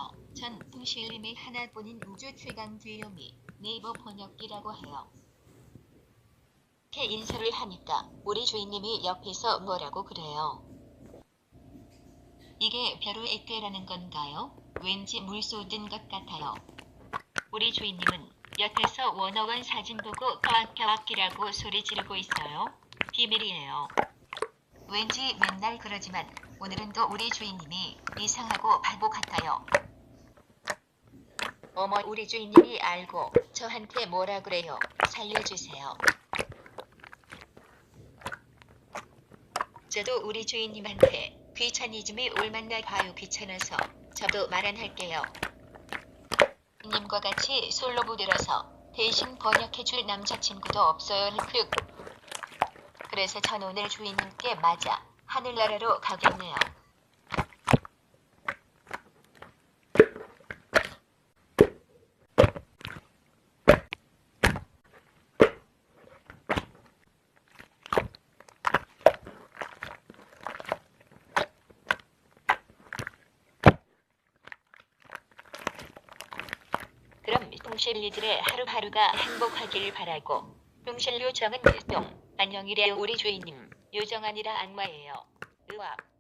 안녕하세요. 전 풍실님이 하나뿐인 우주 최강 귀요미 네이버 번역기라고 해요. 이렇게 인사를 하니까 우리 주인님이 옆에서 뭐라고 그래요. 이게 벼루 액계라는 건가요? 왠지 물 쏟은 것 같아요. 우리 주인님은 옆에서 원어원 사진 보고 꽉꽉이라고 소리 지르고 있어요. 비밀이에요. 왠지 맨날 그러지만 오늘은 또 우리 주인님이 이상하고 바보 같아요. 어머, 우리 주인님이 알고 저한테 뭐라 그래요. 살려주세요. 저도 우리 주인님한테 귀차니즘이 얼마나 봐요. 귀찮아서 저도 말 안 할게요. 님과 같이 솔로부 들어서 대신 번역해줄 남자친구도 없어요. 흑흑. 그래서 전 오늘 주인님께 맞아 하늘나라로 가겠네요. 그럼 풍실리들의 하루하루가 행복하길 바라고. 풍실 요정은 뿅. 안녕이래요. 우리 주인님. 요정 아니라 악마예요. 으악.